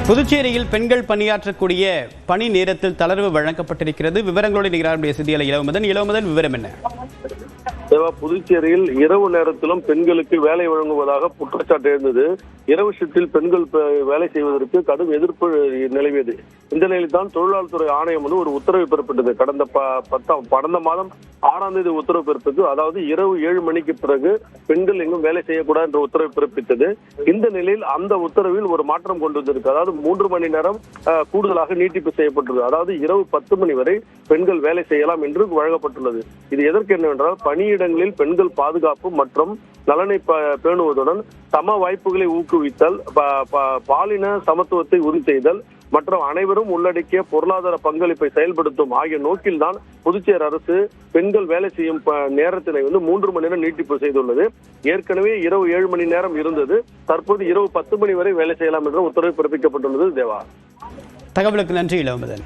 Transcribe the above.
புதுச்சேரியில் பெண்கள் பணியாற்றக்கூடிய பணி நேரத்தில் தளர்வு வழங்கப்பட்டிருக்கிறது. விவரங்களோடு நிகழ்ச்சிய செய்தியாளர் இளவமதன் விவரம் என்ன? புதுச்சேரியில் இரவு நேரத்திலும் பெண்களுக்கு வேலை வழங்குவதாக குற்றச்சாட்டு இருந்தது. இரவு ஷிப்டில் பெண்கள் வேலை செய்வதற்கு கடும் எதிர்ப்பு நிலவியது. இந்த நிலையில் தான் தொழிலாளர் துறை ஆணையம் ஒரு உத்தரவு பிறப்பிட்டது. கடந்த மாதம் 6ஆம் தேதி உத்தரவு பிறப்பித்து, அதாவது இரவு 7 மணிக்கு பிறகு பெண்கள் எங்கும் வேலை செய்யக்கூடாது என்ற உத்தரவு பிறப்பித்தது. இந்த நிலையில் அந்த உத்தரவில் ஒரு மாற்றம் கொண்டு வந்திருக்கு. அதாவது 3 மணி நேரம் கூடுதலாக நீட்டிப்பு செய்யப்பட்டுள்ளது. அதாவது இரவு 10 மணி வரை பெண்கள் வேலை செய்யலாம் என்று வழங்கப்பட்டுள்ளது. இது எதற்கு என்னவென்றால், பணியிடங்களில் பெண்கள் பாதுகாப்பு மற்றும் நலனை பேணுவதுடன் சம வாய்ப்புகளை ஊக்குவித்தல், பாலின சமத்துவத்தை உறுதி செய்தல் மற்றும் அனைவரும் உள்ளடக்கிய பொருளாதார பங்களிப்பை செயல்படுத்தும் ஆகிய நோக்கில்தான் புதுச்சேரி அரசு பெண்கள் வேலை செய்யும் நேரத்தினை 3 மணி நேரம் நீட்டிப்பு செய்துள்ளது. ஏற்கனவே இரவு 7 மணி நேரம் இருந்தது. தற்போது இரவு 10 மணி வரை வேலை செய்யலாம் என்ற உத்தரவு பிறப்பிக்கப்பட்டுள்ளது. தேவா, தகவலுக்கு நன்றி இளவமதன்.